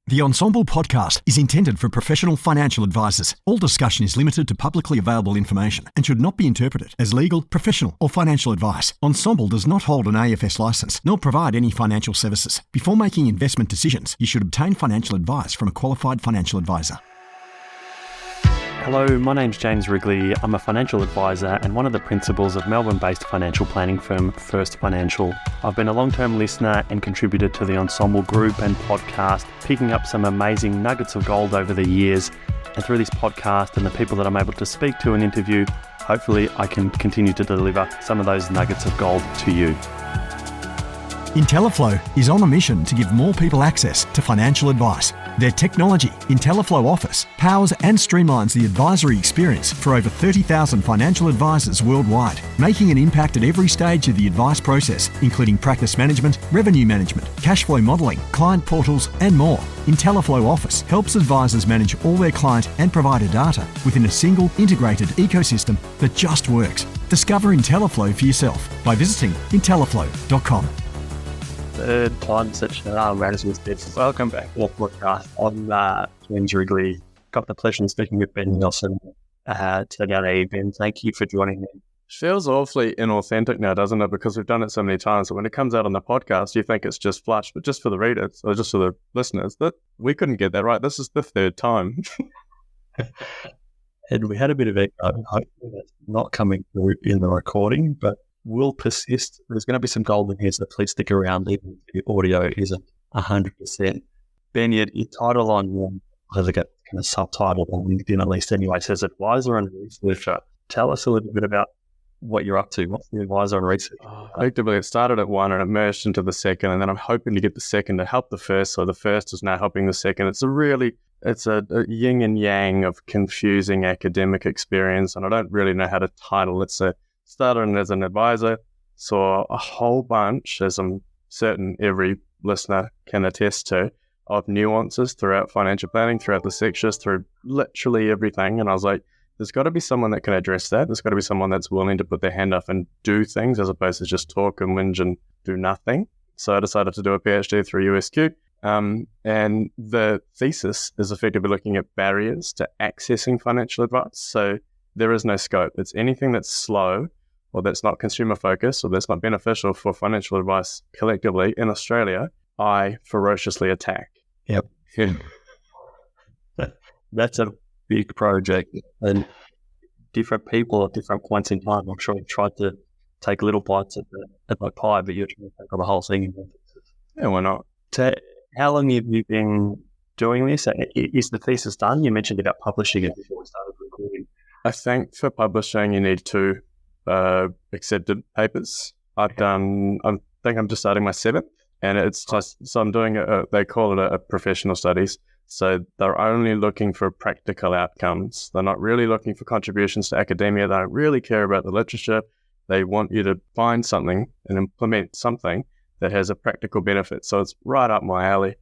The Ensemble podcast is intended for professional financial advisors. All discussion is limited to publicly available information and should not be interpreted as legal, professional, or financial advice. Ensemble does not hold an AFS license nor provide any financial services. Before making investment decisions, you should obtain financial advice from a qualified financial advisor. Hello, my name's James Wrigley. I'm a financial advisor and one of the principals of Melbourne-based financial planning firm First Financial. I've been a long-term listener and contributor to the Ensemble group and podcast, picking up some amazing nuggets of gold over the years. And through this podcast and the people that I'm able to speak to and interview, hopefully I can continue to deliver some of those nuggets of gold to you. IntelliFlow is on a mission to give more people access to financial advice. Their technology, IntelliFlow Office, powers and streamlines the advisory experience for over 30,000 financial advisors worldwide, making an impact at every stage of the advice process, including practice management, revenue management, cash flow modelling, client portals, and more. IntelliFlow Office helps advisors manage all their client and provider data within a single integrated ecosystem that just works. Discover IntelliFlow for yourself by visiting intelliflow.com. Third time such management tips. Welcome back to the podcast. I'm James Wrigley. Got the pleasure of speaking with Ben Neilson today. Ben, thank you for joining me. Feels awfully inauthentic now, doesn't it? Because we've done it so many times. So when it comes out on the podcast, you think it's just flush, but just for the readers or just for the listeners, that we couldn't get that right. This is the third time. And we had a bit of echo. Hopefully that's not coming through in the recording, but will persist. There's going to be some gold in here, so please stick around even if the audio isn't 100%. Ben, your title on, I think it kind of subtitle on LinkedIn at least anyway, says advisor and researcher. Tell us a little bit about what you're up to. What's the advisor and researcher? Effectively, it started at one and it merged into the second, and then I'm hoping to get the second to help the first, so the first is now helping the second. It's a yin and yang of confusing academic experience, and I don't really know how to title it. So started as an advisor, saw a whole bunch, as I'm certain every listener can attest to, of nuances throughout financial planning, throughout the sectors, through literally everything. And I was like, there's got to be someone that can address that. There's got to be someone that's willing to put their hand up and do things as opposed to just talk and whinge and do nothing. So I decided to do a PhD through USQ. And the thesis is effectively looking at barriers to accessing financial advice. So there is no scope. It's anything that's slow or that's not consumer focused or that's not beneficial for financial advice collectively in Australia, I ferociously attack. Yep. That's a big project, and different people at different points in time, I'm sure you've tried to take little bites at my pie, but you're trying to take on the whole thing. Yeah, why not? So how long have you been doing this? Is the thesis done? You mentioned about publishing it before we started recording. I think for publishing, you need 2 accepted papers. I think I'm just starting my 7th, and it's just, so I'm doing they call it a professional studies. So they're only looking for practical outcomes. They're not really looking for contributions to academia. They don't really care about the literature. They want you to find something and implement something that has a practical benefit. So it's right up my alley.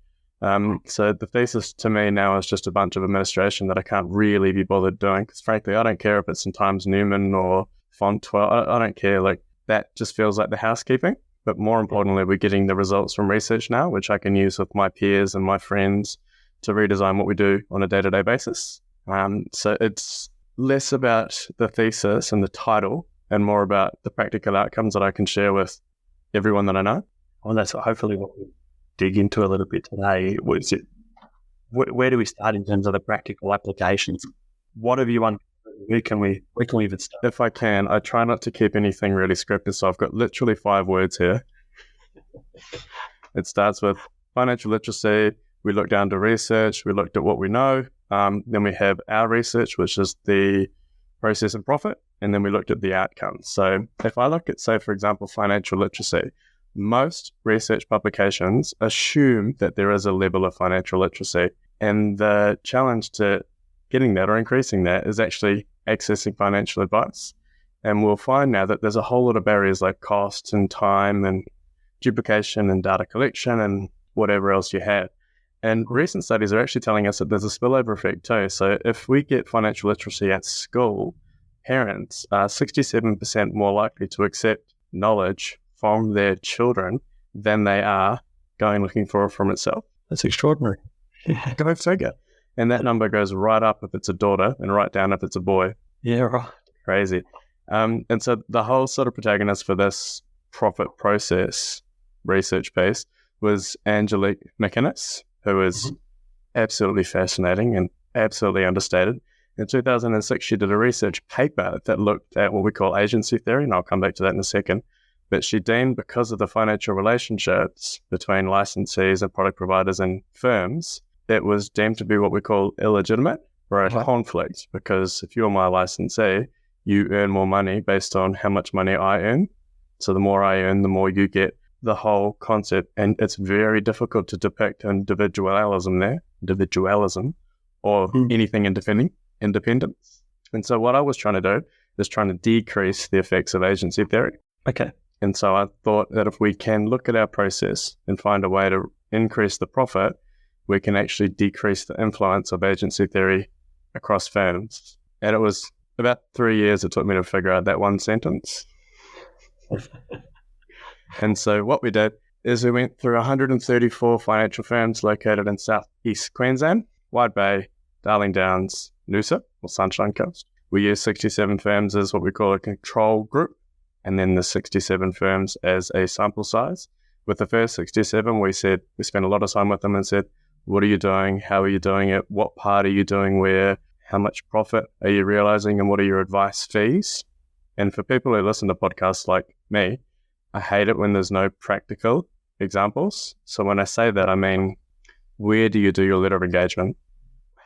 So the thesis to me now is just a bunch of administration that I can't really be bothered doing, because frankly, I don't care if it's in Times Newman or Font 12. I don't care. Like, that just feels like the housekeeping. But more importantly, we're getting the results from research now, which I can use with my peers and my friends to redesign what we do on a day-to-day basis. So it's less about the thesis and the title and more about the practical outcomes that I can share with everyone that I know. Well, that's hopefully what we dig into a little bit today. Where do we start in terms of the practical applications? What have you uncovered? Where can we even start? If I can, I try not to keep anything really scripted, so I've got literally 5 words here. It starts with financial literacy. We look down to research. We looked at what we know. Then we have our research, which is the process and profit. And then we looked at the outcomes. So if I look at, say, for example, financial literacy, most research publications assume that there is a level of financial literacy. And the challenge to getting that or increasing that is actually accessing financial advice. And we'll find now that there's a whole lot of barriers like cost and time and duplication and data collection and whatever else you have. And recent studies are actually telling us that there's a spillover effect too. So if we get financial literacy at school, parents are 67% more likely to accept knowledge from their children than they are going looking for it from itself. That's extraordinary. Go figure. And that number goes right up if it's a daughter and right down if it's a boy. Yeah, right. Crazy. And so the whole sort of protagonist for this profit process research piece was Angelique McInnes, who is absolutely fascinating and absolutely understated. In 2006, she did a research paper that looked at what we call agency theory, and I'll come back to that in a second. But she deemed, because of the financial relationships between licensees and product providers and firms, it was deemed to be what we call illegitimate or a conflict, because if you're my licensee, you earn more money based on how much money I earn. So the more I earn, the more you get, the whole concept. And it's very difficult to depict individualism or anything independence. And so what I was trying to do is trying to decrease the effects of agency theory. Okay. And so I thought that if we can look at our process and find a way to increase the profit, we can actually decrease the influence of agency theory across firms. And it was about 3 years it took me to figure out that one sentence. And so what we did is we went through 134 financial firms located in southeast Queensland, Wide Bay, Darling Downs, Noosa, or Sunshine Coast. We used 67 firms as what we call a control group, and then the 67 firms as a sample size. With the first 67, we spent a lot of time with them and said, what are you doing? How are you doing it? What part are you doing where? How much profit are you realizing? And what are your advice fees? And for people who listen to podcasts like me, I hate it when there's no practical examples. So when I say that, I mean, where do you do your letter of engagement?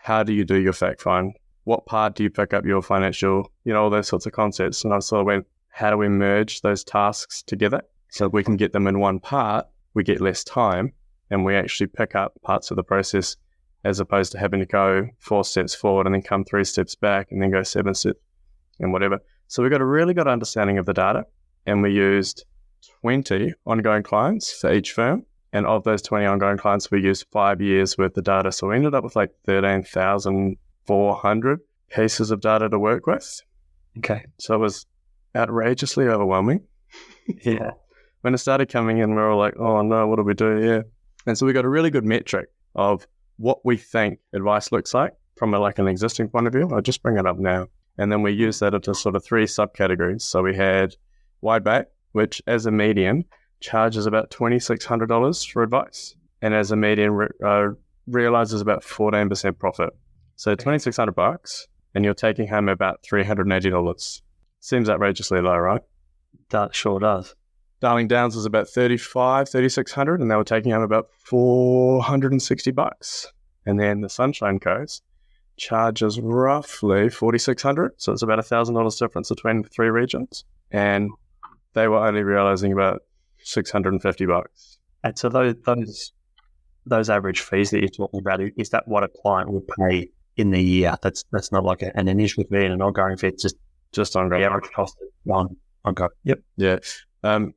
How do you do your fact find? What part do you pick up your financial, all those sorts of concepts? And I sort of went, how do we merge those tasks together so we can get them in one part? We get less time and we actually pick up parts of the process as opposed to having to go 4 steps forward and then come 3 steps back and then go 7 steps and whatever. So we got a really good understanding of the data, and we used 20 ongoing clients for each firm. And of those 20 ongoing clients, we used 5 years worth of data. So we ended up with like 13,400 pieces of data to work with. Okay. So it was outrageously overwhelming. Yeah. When it started coming in, we were all like, oh no, what do we do here? And so we got a really good metric of what we think advice looks like from an existing point of view. I'll just bring it up now. And then we used that into sort of 3 subcategories. So we had Wide Bay, which as a median charges about $2,600 for advice, and as a median realizes about 14% profit. So $2,600, and you're taking home about $380. Seems outrageously low, right? That sure does. Darling Downs was about $3,600, and they were taking home about $460. And then the Sunshine Coast charges roughly $4,600, so it's about $1,000 difference between the 3 regions, and they were only realizing about $650. And so those average fees that you're talking about, is that what a client would pay in the year? That's not like an initial fee and an ongoing fee. It's just ongoing. The average cost on ongoing. Yep. Yeah.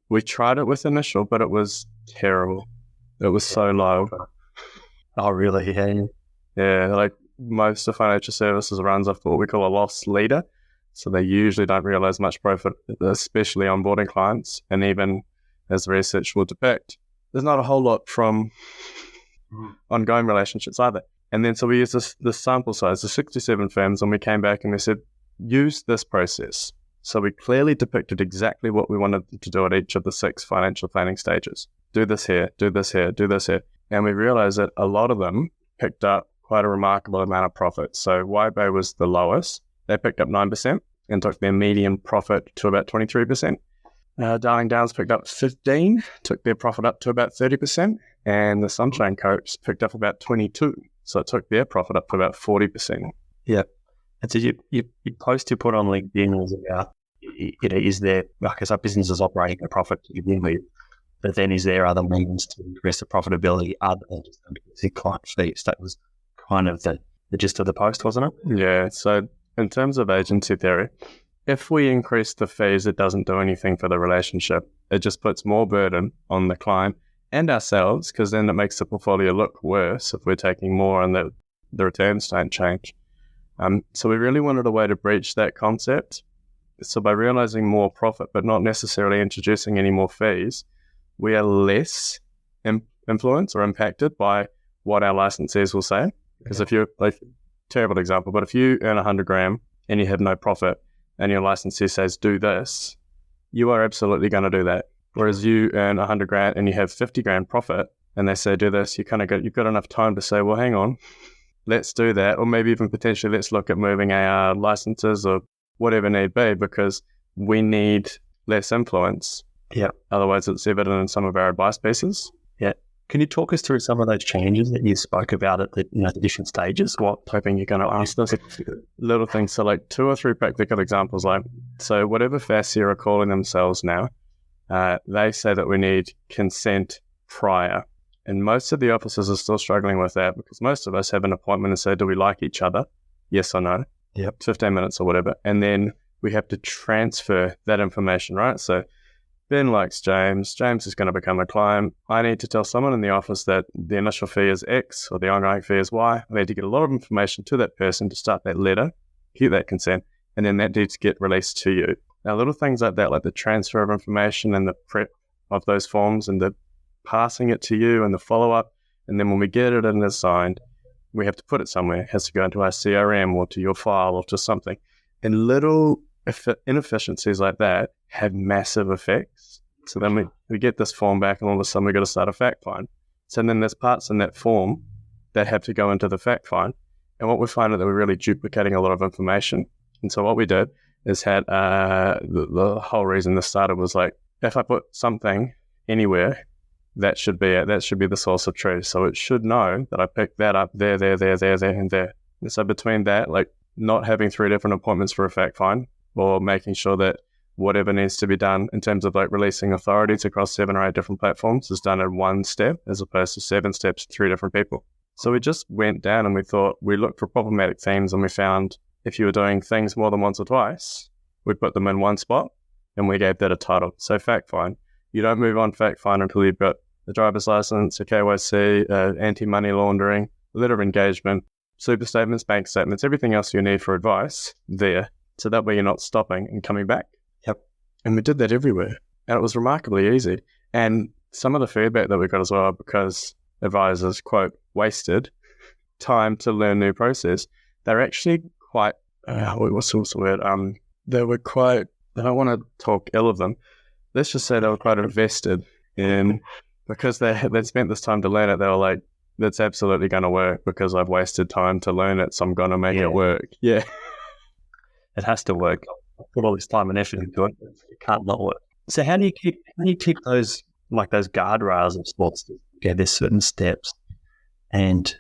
We tried it with initial, but it was terrible. It was so low. Oh, really? Yeah. Yeah. Like most of financial services runs off what we call a loss leader. So they usually don't realize much profit, especially onboarding clients. And even as the research will depict, there's not a whole lot from ongoing relationships either. And then so we used this sample size, the 67 firms, and we came back and we said, use this process. So we clearly depicted exactly what we wanted to do at each of the 6 financial planning stages. Do this here, do this here, do this here. And we realized that a lot of them picked up quite a remarkable amount of profit. So Wide Bay was the lowest. They picked up 9% and took their median profit to about 23%. Darling Downs picked up 15, took their profit up to about 30%. And the Sunshine Coast picked up about 22. So it took their profit up to about 40%. Yeah. And so you post you put on LinkedIn was about, is there, I guess our business is operating a profit to begin with, but then is there other means to increase the profitability other than just the client fees? That was kind of the gist of the post, wasn't it? Yeah. So in terms of agency theory, if we increase the fees, it doesn't do anything for the relationship. It just puts more burden on the client and ourselves, because then it makes the portfolio look worse if we're taking more and the returns don't change. So we really wanted a way to breach that concept. So by realizing more profit, but not necessarily introducing any more fees, we are less influenced or impacted by what our licensees will say. Because if you're, like, terrible example, but if you earn 100 grand and you have no profit and your licensee says, do this, you are absolutely going to do that. Whereas you earn 100 grand and you have 50 grand profit and they say, do this, you've got enough time to say, well, hang on, let's do that. Or maybe even potentially let's look at moving our licenses or whatever need be, because we need less influence. Yeah. Otherwise, it's evident in some of our advice pieces. Yeah. Can you talk us through some of those changes that you spoke about at the different stages? Hoping you're going to ask this. Little things. So like 2 or 3 practical examples. Like, so whatever FASIA are calling themselves now, they say that we need consent prior. And most of the officers are still struggling with that, because most of us have an appointment and say, do we like each other? Yes or no? Yep. 15 minutes or whatever. And then we have to transfer that information, right? So Ben likes James. James is going to become a client. I need to tell someone in the office that the initial fee is X or the ongoing fee is Y. I need to get a lot of information to that person to start that letter, get that consent, and then that needs to get released to you. Now, little things like that, like the transfer of information and the prep of those forms and the passing it to you and the follow-up, and then when we get it and it's signed, we have to put it somewhere. It has to go into our CRM or to your file or to something. And little inefficiencies like that have massive effects. So then we get this form back and all of a sudden we've got to start a fact find. So then there's parts in that form that have to go into the fact find. And what we find is that we're really duplicating a lot of information. And so what we did is had the whole reason this started was like, if I put something anywhere, that should be the source of truth. So it should know that I picked that up there, and there. And so between that, like not having 3 different appointments for a fact find, or making sure that whatever needs to be done in terms of like releasing authorities across 7 or 8 different platforms is done in 1 step as opposed to 7 steps to 3 different people. So we just went down and we looked for problematic themes, and we found if you were doing things more than once or twice, we put them in 1 spot and we gave that a title. So fact find. You don't move on fact find until you've got the driver's license, a KYC, anti-money laundering, letter of engagement, super statements, bank statements, everything else you need for advice there. So that way you're not stopping and coming back. Yep. And we did that everywhere. And it was remarkably easy. And some of the feedback that we got as well, because advisors, quote, wasted time to learn new process, they're actually quite, what's the word? They were quite, I don't want to talk ill of them. Let's just say they were quite invested in, because they'd spent this time to learn it, they were like, that's absolutely going to work because I've wasted time to learn it, so I'm going to make it work. Yeah. It has to work. I put all this time and effort into it. It can't not work. So how do you keep those, like those guardrails of sports? Yeah, there's certain steps, and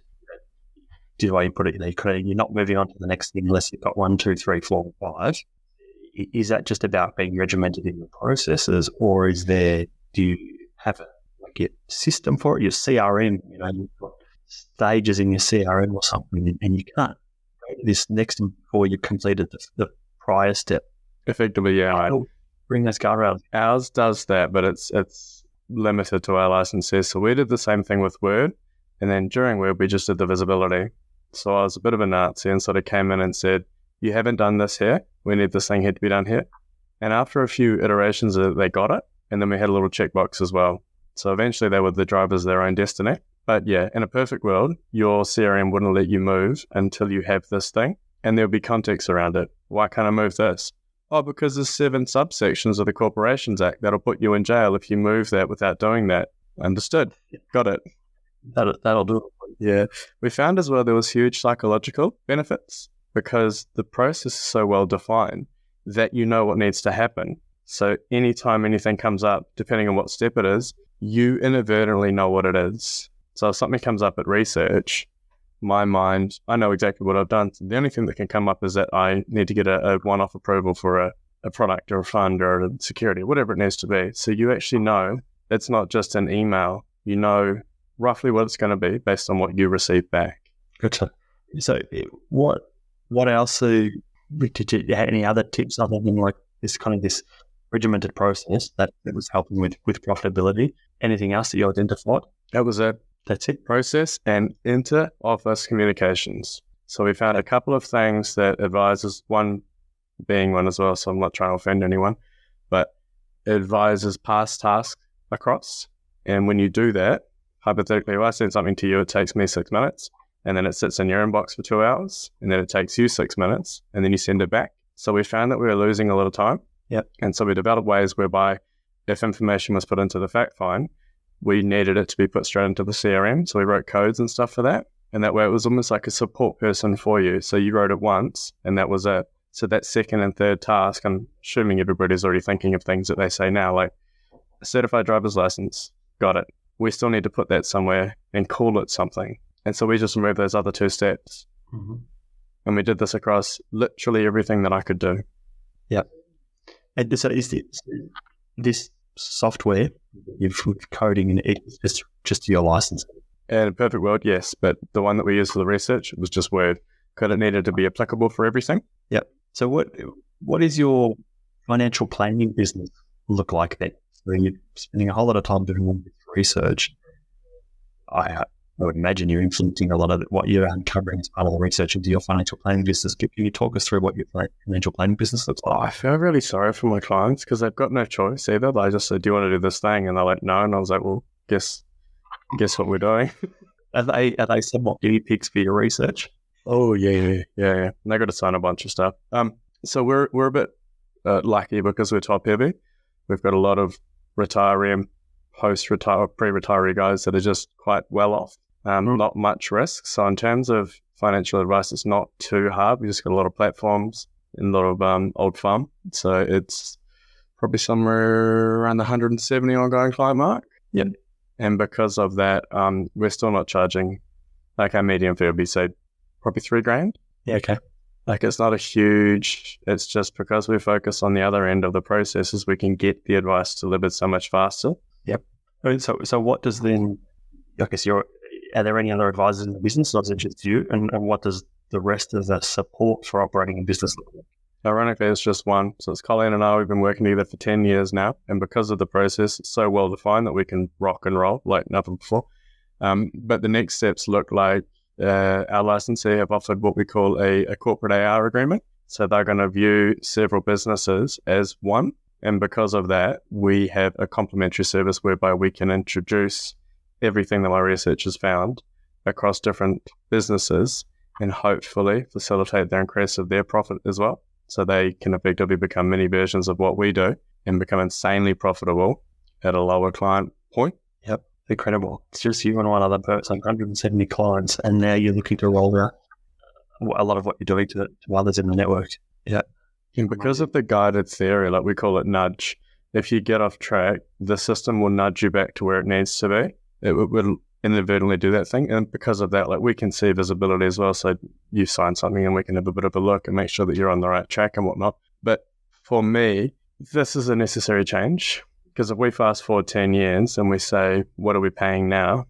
do the way you put it, you're not moving on to the next thing unless you've got 1, 2, 3, 4, 5. Is that just about being regimented in your processes, or do you have your system for it, your CRM? You've got stages in your CRM or something, and you can't go to this next before you've completed the prior step. Effectively, yeah. Bring those guardrails. Ours does that, but it's limited to our licenses. So we did the same thing with Word, and then during Word, we just did the visibility. So I was a bit of a Nazi and sort of came in and said, you haven't done this here. We need this thing here to be done here. And after a few iterations, they got it. And then we had a little checkbox as well. So eventually they were the drivers of their own destiny. But yeah, in a perfect world, your CRM wouldn't let you move until you have this thing. And there'll be context around it. Why can't I move this? Oh, because there's 7 subsections of the Corporations Act that'll put you in jail if you move that without doing that. Understood. Got it. That'll do it. Yeah. We found as well there was huge psychological benefits because the process is so well defined that you know what needs to happen. So anytime anything comes up, depending on what step it is, you inadvertently know what it is. So if something comes up at research, my mind, I know exactly what I've done. The only thing that can come up is that I need to get a one-off approval for a product or a fund or a security, whatever it needs to be. So you actually know it's not just an email. You know roughly what it's going to be based on what you receive back. Gotcha. So what else did you have any other tips other than like this kind of this regimented process that was helping with profitability? Anything else that you identified? That was it. That's it. Process and inter-office communications. So we found a couple of things that advisors, one being one as well, so I'm not trying to offend anyone, but advisors pass tasks across. And when you do that, hypothetically, if I send something to you, it takes me 6 minutes, and then it sits in your inbox for 2 hours, and then it takes you 6 minutes, and then you send it back. So we found that we were losing a lot of time. Yep. And so we developed ways whereby if information was put into the fact find, we needed it to be put straight into the CRM. So we wrote codes and stuff for that. And that way it was almost like a support person for you. So you wrote it once, and that was it. So that second and third task, I'm assuming everybody's already thinking of things that they say now, like a certified driver's license, got it. We still need to put that somewhere and call it something. And so we just removed those other 2 steps. Mm-hmm. And we did this across literally everything that I could do. Yep. And so is this software you've coding in it just your license? In a perfect world, yes. But the one that we used for the research was just Word, because it needed to be applicable for everything. Yep. So what is your financial planning business look like then? So you're spending a whole lot of time doing all this research. I would imagine you're influencing a lot of what you're uncovering as part of the research into your financial planning business. Can you talk us through what your financial planning business looks like? I feel really sorry for my clients because they've got no choice either. I just said, do you want to do this thing? And they're like, no. And I was like, well, guess what we're doing. Are they somewhat guinea pigs for your research? Oh, yeah. And they got to sign a bunch of stuff. So we're a bit lucky because we're top heavy. We've got a lot of retiree and pre-retiree guys that are just quite well off. Not much risk. So in terms of financial advice, it's not too hard. We just got a lot of platforms and a lot of old farm. So it's probably somewhere around the 170 ongoing client mark. Yep. And because of that, we're still not charging, like our median fee would be, say, probably $3,000. Yeah, okay. Like it's not a huge, it's just because we focus on the other end of the processes, we can get the advice delivered so much faster. Yep. So what does then, I guess are there any other advisors in the business, or is it just you? And what does the rest of the support for operating a business look like? Ironically, it's just one. So it's Colleen and I, we've been working together for 10 years now. And because of the process, it's so well defined that we can rock and roll like never before. But the next steps look like our licensee have offered what we call a corporate AR agreement. So they're going to view several businesses as one. And because of that, we have a complementary service whereby we can introduce everything that my research has found across different businesses and hopefully facilitate the increase of their profit as well. So they can effectively become mini versions of what we do and become insanely profitable at a lower client point. Yep, incredible. It's just you and one other person, 170 clients, and now you're looking to roll out a lot of what you're doing to others in the network. Yeah. And because of the guided theory, like we call it nudge, if you get off track, the system will nudge you back to where it needs to be. It will inadvertently do that thing. And because of that, like we can see visibility as well. So you sign something and we can have a bit of a look and make sure that you're on the right track and whatnot. But for me, this is a necessary change because if we fast forward 10 years and we say, what are we paying now?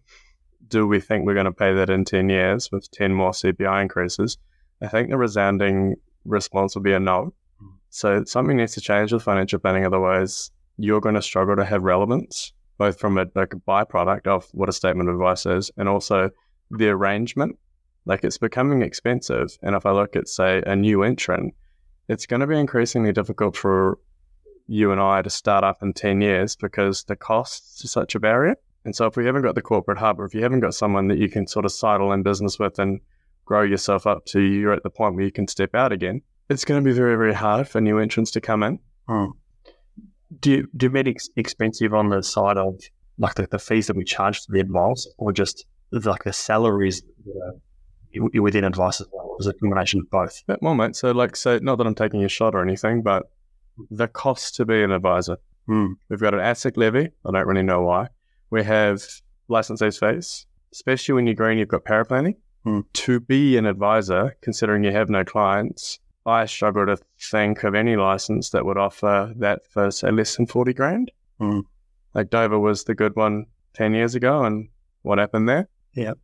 Do we think we're going to pay that in 10 years with 10 more CPI increases? I think the resounding response will be a no. So something needs to change with financial planning. Otherwise, you're going to struggle to have relevance, both from a byproduct of what a statement of advice is and also the arrangement. Like it's becoming expensive. And if I look at, say, a new entrant, it's going to be increasingly difficult for you and I to start up in 10 years because the costs are such a barrier. And so if we haven't got the corporate hub or if you haven't got someone that you can sort of sidle in business with and grow yourself up to you're at the point where you can step out again, it's going to be very, very hard for new entrants to come in. Do you mean expensive on the side of like the fees that we charge for the advice, or just like the salaries within advice as well? Or is it a combination of both? At one moment, so not that I'm taking a shot or anything, but the cost to be an advisor. We've got an ASIC levy. I don't really know why. We have licensees fees, especially when you're green, you've got paraplanning. To be an advisor, considering you have no clients, I struggle to think of any license that would offer that for, say, less than $40,000. Like Dover was the good one 10 years ago, and what happened there? Yeah.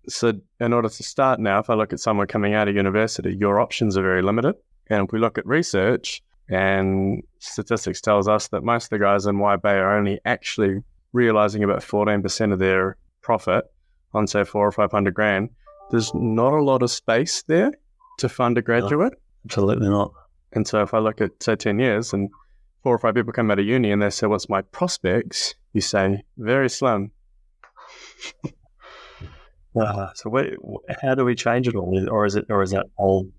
So in order to start now, if I look at someone coming out of university, your options are very limited. And if we look at research, and statistics tells us that most of the guys in YB are only actually realizing about 14% of their profit on, say, $400,000 or $500,000, there's not a lot of space there to fund a graduate. No, absolutely not. And so if I look at, say, 10 years and 4 or 5 people come out of uni and they say, what's my prospects? You say, very slim. How do we change it all? Or is that whole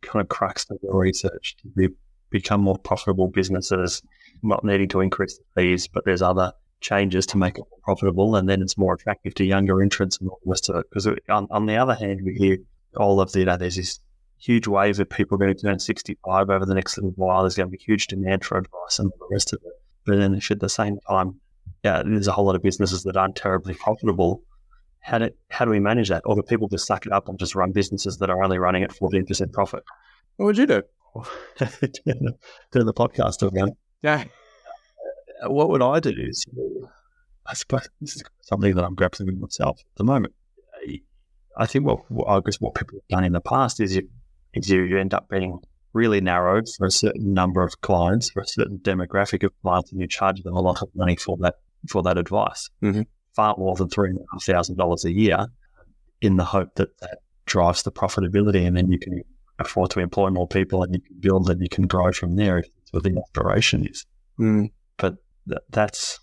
kind of crux of the research to become more profitable businesses, not needing to increase the fees, but there's other changes to make it more profitable, and then it's more attractive to younger entrants and all the rest of it? Because on the other hand, we hear all of the, there's this huge wave of people going to turn 65 over the next little while. There's going to be huge demand for advice and all the rest of it. But then at the same time, there's a whole lot of businesses that aren't terribly profitable. How do we manage that? Or do people just suck it up and just run businesses that are only running at 14% profit? What would you do? Turn the podcast around. Yeah. What would I do? I suppose this is something that I'm grappling with myself at the moment. I think what people have done in the past is you end up being really narrowed for a certain number of clients, for a certain demographic of clients, and you charge them a lot of money for that advice. Mm-hmm. Far more than $3,500 a year, in the hope that drives the profitability, and then you can afford to employ more people, and you can build and you can grow from there if that's what the aspiration is. But that's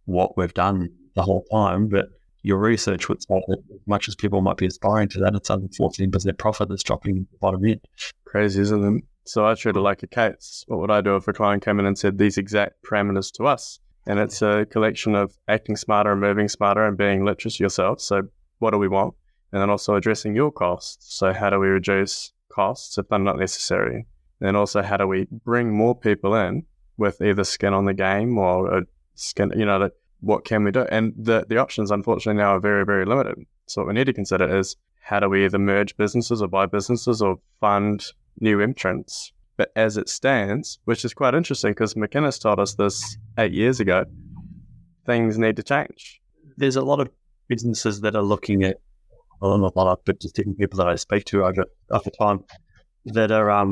what we've done the whole time. But your research would say that as much as people might be aspiring to that, it's only 14% profit that's dropping at the bottom end. Crazy, isn't it? So I treat it like a case. What would I do if a client came in and said these exact parameters to us? And it's a collection of acting smarter and moving smarter and being literate yourself. So what do we want? And then also addressing your costs. So how do we reduce costs if they're not necessary? And also how do we bring more people in with either skin on the game or skin, what can we do? And the options, unfortunately, now are very, very limited. So what we need to consider is how do we either merge businesses or buy businesses or fund new entrants? But as it stands, which is quite interesting because McInnes told us this 8 years ago, things need to change. There's a lot of businesses that are looking at, well, not a lot of, but just different people that I speak to over time that are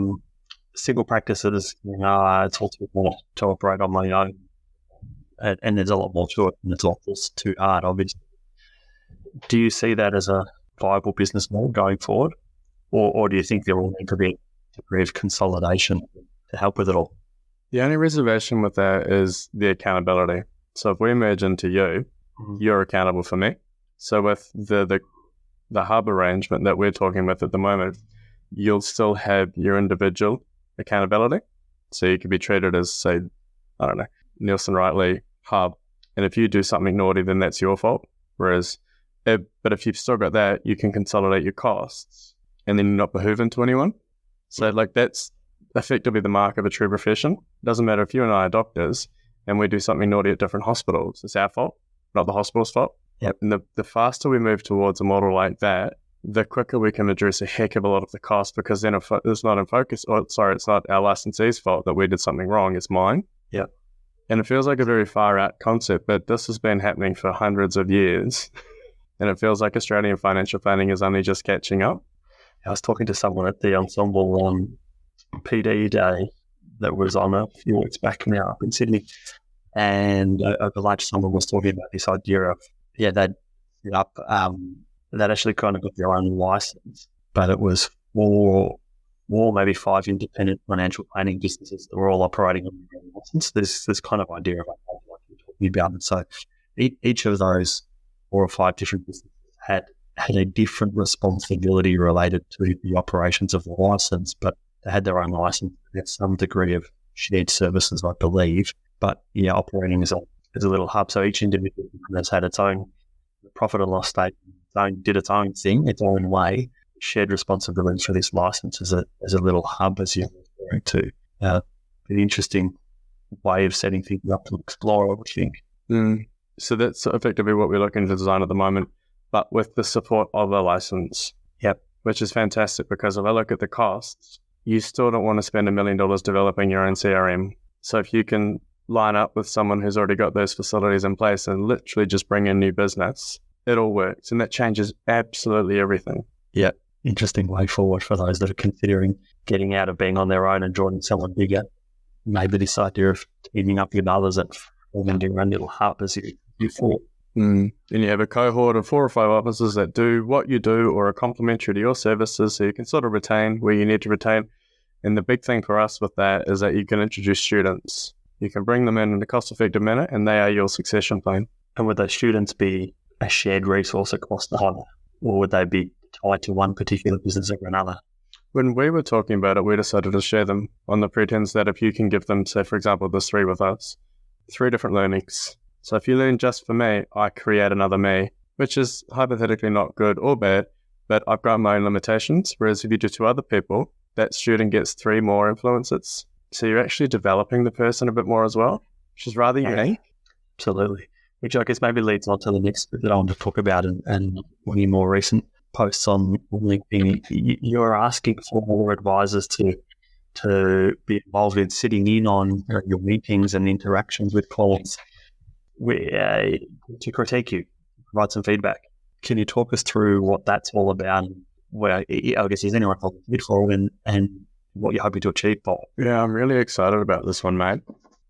single practices. It's all too hard to operate on my own. And there's a lot more to it, and it's all too hard, obviously. Do you see that as a viable business model going forward? Or do you think there will need to be a degree of consolidation to help with it all? The only reservation with that is the accountability. So if we merge into you, you're accountable for me. So with the hub arrangement that we're talking with at the moment, you'll still have your individual accountability. So you could be treated as, say, I don't know, Neilson Rightly hub. And if you do something naughty, then that's your fault. Whereas, but if you've still got that, you can consolidate your costs and then you're not behooving to anyone. So that's effectively the mark of a true profession. It doesn't matter if you and I are doctors and we do something naughty at different hospitals. It's our fault, not the hospital's fault. Yep. And the faster we move towards a model like that, the quicker we can address a heck of a lot of the costs, because then if it's not in focus, it's not our licensee's fault that we did something wrong, it's mine. Yeah. And it feels like a very far out concept, but this has been happening for hundreds of years. And it feels like Australian financial planning is only just catching up. I was talking to someone at the Ensemble PD day that was on a few weeks back now up in Sydney. And over lunch, someone was talking about this idea of, they'd actually kind of got their own license, but it was four, maybe five independent financial planning businesses that were all operating on their own license. There's this kind of idea of like you're talking about. And so each of those 4 or 5 different businesses had a different responsibility related to the operations of the license, but they had their own license. There's some degree of shared services, I believe, but operating as a little hub. So each individual has had its own profit and loss statement, did its own thing, its own way, shared responsibility for this license as a little hub, as you're referring to. An interesting way of setting things up to explore, I would think. So that's effectively what we're looking to design at the moment, but with the support of a license. Yep. Which is fantastic, because if I look at the costs, you still don't want to spend $1 million developing your own CRM. So if you can line up with someone who's already got those facilities in place and literally just bring in new business, it all works. And that changes absolutely everything. Yeah. Interesting way forward for those that are considering getting out of being on their own and joining someone bigger. Maybe this idea of teaming up with others and forming your own little hub as you thought. And you have a cohort of 4 or 5 officers that do what you do or are complementary to your services, so you can sort of retain where you need to retain. And the big thing for us with that is that you can introduce students. You can bring them in a cost-effective manner, and they are your succession plan. And would those students be a shared resource across the whole, or would they be tied to one particular business over another? When we were talking about it, we decided to share them on the pretense that if you can give them, say, for example, there's 3 with us, 3 different learnings. So if you learn just for me, I create another me, which is hypothetically not good or bad, but I've got my own limitations. Whereas if you do 2 other people, that student gets 3 more influences. So you're actually developing the person a bit more as well, which is rather unique. Absolutely. Which I guess maybe leads on to the next bit that I want to talk about, and one of your more recent posts on LinkedIn. You're asking for more advisors to be involved in sitting in on your meetings and interactions with clients to critique you, provide some feedback. Can you talk us through what that's all about? Where I guess is anyone for and what you're hoping to achieve, Paul? Yeah, I'm really excited about this one, mate.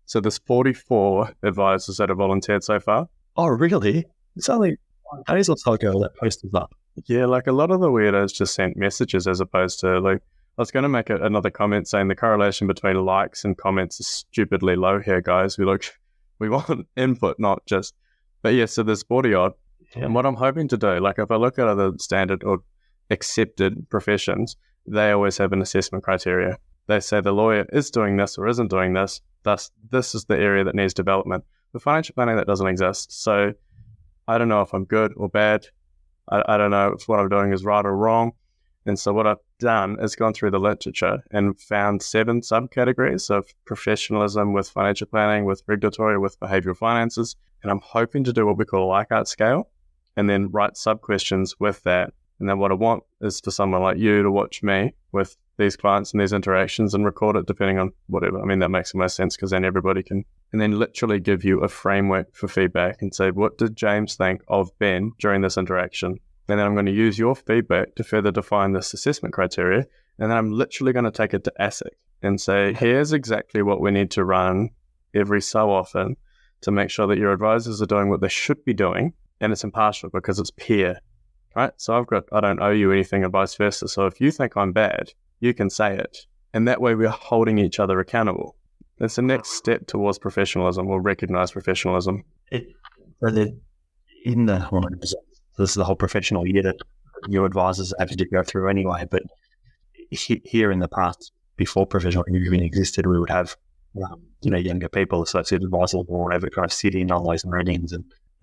So there's 44 advisors that have volunteered so far. Oh, really? It's only 5 days or so ago that post was up. Yeah, like a lot of the weirdos just sent messages as opposed to like, I was going to make another comment saying the correlation between likes and comments is stupidly low here, guys. We want input, not just, but yeah, so there's 40 odd. Yeah. And what I'm hoping to do, like if I look at other standard or accepted professions, they always have an assessment criteria. They say the lawyer is doing this or isn't doing this, thus this is the area that needs development. With financial planning, that doesn't exist. So I don't know if I'm good or bad. I don't know if what I'm doing is right or wrong. And so what I've done is gone through the literature and found 7 subcategories of professionalism with financial planning, with regulatory, with behavioral finances. And I'm hoping to do what we call a Likert scale and then write sub-questions with that. And then what I want is for someone like you to watch me with these clients and these interactions and record it depending on whatever. I mean, that makes the most sense because then everybody can, and then literally give you a framework for feedback and say, what did James think of Ben during this interaction? And then I'm going to use your feedback to further define this assessment criteria. And then I'm literally going to take it to ASIC and say, here's exactly what we need to run every so often to make sure that your advisors are doing what they should be doing. And it's impartial because it's peer, right? So I don't owe you anything and vice versa. So if you think I'm bad, you can say it. And that way we're holding each other accountable. That's the next step towards professionalism or recognized professionalism. This is the whole professional year that your advisors have to go through anyway. But here in the past, before professional even existed, we would have younger people, associate advisors or whatever, kind of sit in on those meetings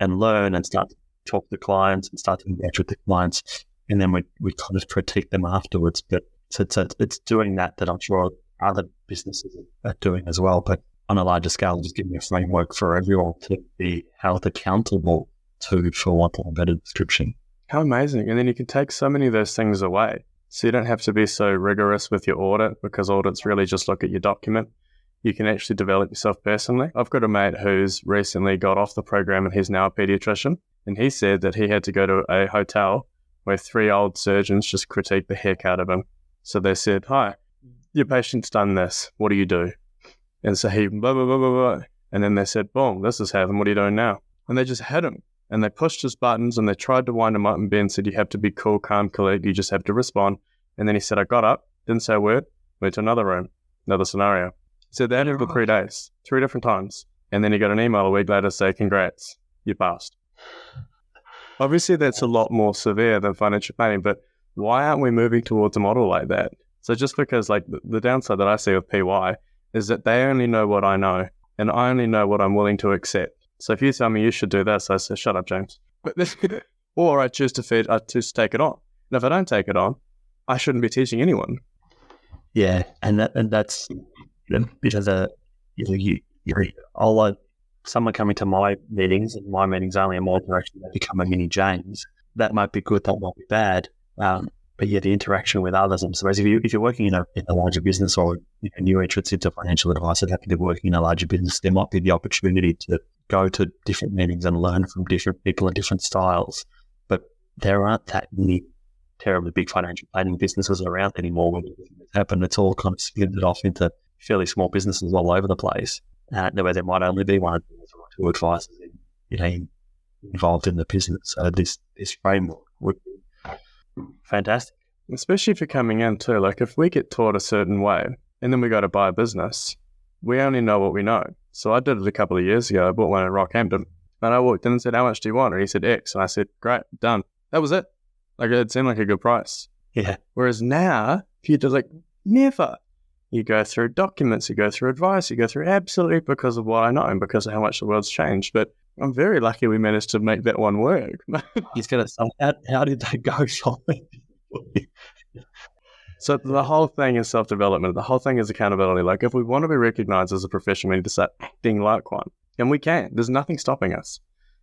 and learn and start to talk to clients and start to engage with the clients. And then we kind of critique them afterwards. But it's doing that I'm sure other businesses are doing as well, but on a larger scale, just giving a framework for everyone to be held accountable to, for want of a better description. How amazing. And then you can take so many of those things away. So you don't have to be so rigorous with your audit because audits really just look at your document. You can actually develop yourself personally. I've got a mate who's recently got off the program and he's now a pediatrician. And he said that he had to go to a hotel where 3 old surgeons just critiqued the heck out of him. So they said, hi, your patient's done this. What do you do? And so he blah, blah, blah, blah, blah. And then they said, boom, this is happened. What are you doing now? And they just hit him. And they pushed his buttons and they tried to wind him up. And Ben said, you have to be cool, calm, collect. You just have to respond. And then he said, I got up, didn't say a word, went to another room, another scenario. He said that for 3 days, 3 different times. And then he got an email a week later say, congrats, you passed. Obviously, that's a lot more severe than financial planning, but why aren't we moving towards a model like that? So just because like the downside that I see with PY is that they only know what I know and I only know what I'm willing to accept. So if you tell me you should do this, I say, shut up, James. But this, or I choose to take it on. And if I don't take it on, I shouldn't be teaching anyone. Yeah, and that's because I'll like someone coming to my meetings, and my meetings only in my direction, they become a mini James. That might be good, that might be bad. But yeah, the interaction with others. And so if you're working in a larger business or new entrants into financial advice that happen to be working in a larger business, there might be the opportunity to go to different meetings and learn from different people and different styles. But there aren't that many terribly big financial planning businesses around anymore. When it's happened, it's all kind of split off into fairly small businesses all over the place. Where there might only be 1 or 2 advisors involved in the business. So this framework would be fantastic. Especially if you're coming in too, like if we get taught a certain way and then we go to buy a business, we only know what we know. So I did it a couple of years ago. I bought one in Rockhampton. And I walked in and said, how much do you want? And he said X. And I said, great, done. That was it. Like, it seemed like a good price. Yeah. Whereas now, if you just like, never. You go through documents, you go through advice, you go through absolutely because of what I know and because of how much the world's changed. But I'm very lucky we managed to make that one work. He's going to say, how did they go shopping? So the whole thing is self-development. The whole thing is accountability. Like, if we want to be recognized as a profession, we need to start acting like one. And we can. There's nothing stopping us.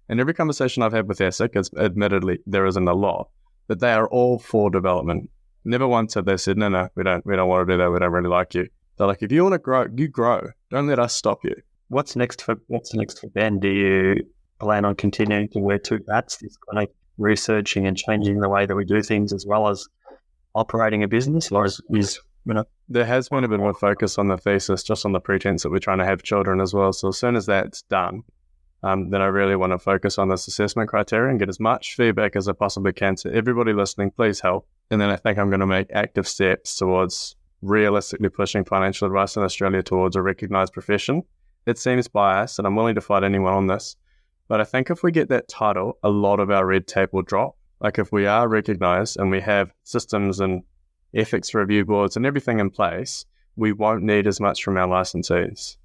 And every conversation I've had with ASIC, is, admittedly, there isn't a lot, but they are all for development. Never once have they said, no, we don't want to do that. We don't really like you. They're like, if you want to grow, you grow. Don't let us stop you. What's next for Ben? Do you plan on continuing to wear two hats, this kind of researching and changing the way that we do things as well as operating a business? Or is there has been a bit more focus on the thesis, just on the pretense that we're trying to have children as well. So as soon as that's done, then I really want to focus on this assessment criteria and get as much feedback as I possibly can. So everybody listening, please help. And then I think I'm going to make active steps towards realistically pushing financial advice in Australia towards a recognised profession. It seems biased, and I'm willing to fight anyone on this. But I think if we get that title, a lot of our red tape will drop. Like, if we are recognised and we have systems and ethics review boards and everything in place, we won't need as much from our licensees.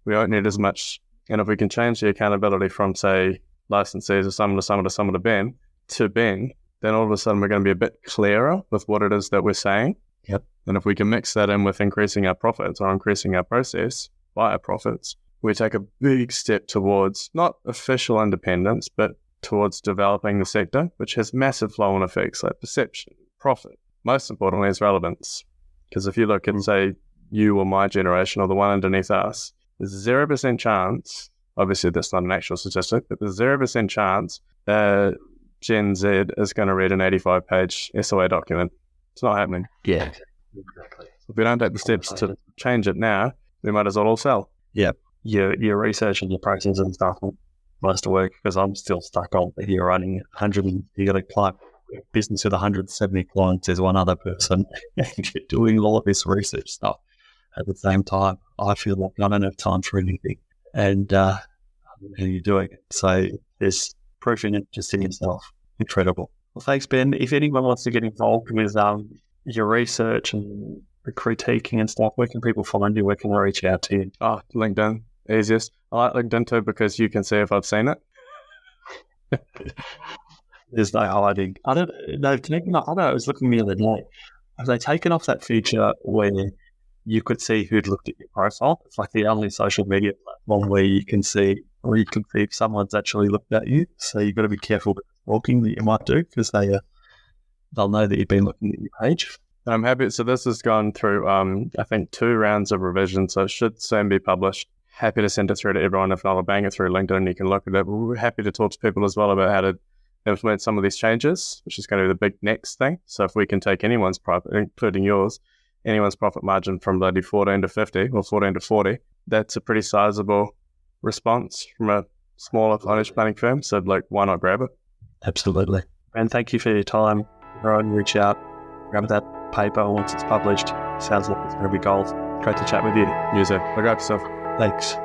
We won't need as much. And if we can change the accountability from, say, licensees of someone to Ben, then all of a sudden we're going to be a bit clearer with what it is that we're saying. Yep. And if we can mix that in with increasing our profits or increasing our process via profits, we take a big step towards not official independence, but towards developing the sector, which has massive flow-on effects like perception, profit. Most importantly is relevance. Because if you look at, say, you or my generation or the one underneath us, there's a 0% chance, obviously that's not an actual statistic, but there's a 0% chance that Gen Z is going to read an 85-page SOA document. It's not happening. Yeah, exactly. If we don't take the steps to change it now, we might as well all sell. Yeah. Your research and your process and stuff must work, because I'm still stuck on that you're running 100, you got a client business with 170 clients, there's one other person, and you're doing all of this research stuff at the same time. I feel like I don't have time for anything, and you're doing it. So there's proof in it just in yourself. Incredible. Well, thanks, Ben. If anyone wants to get involved with your research and the critiquing and stuff, where can people find you? Where can they reach out to you? Oh, LinkedIn, easiest. I like LinkedIn too because you can see if I've seen it. There's no hiding. I was looking the other day. Have they taken off that feature where you could see who'd looked at your profile? It's like the only social media platform where you can see if someone's actually looked at you. So you've got to be careful with the stalking that you might do, because they'll know that you've been looking at your page. I'm happy. So this has gone through, I think, 2 rounds of revision, so it should soon be published. Happy to send it through to everyone. If not, I'll bang it through LinkedIn. You can look at it. We're happy to talk to people as well about how to implement some of these changes, which is going to be the big next thing. So if we can take anyone's profit, including yours, anyone's profit margin from bloody 14 to 50 or 14 to 40, that's a pretty sizable response from a smaller financial planning firm. So, why not grab it? Absolutely. And thank you for your time. Everyone, reach out, grab that paper once it's published. Sounds like it's going to be gold. Great to chat with you. You too. Look after yourself. Thanks.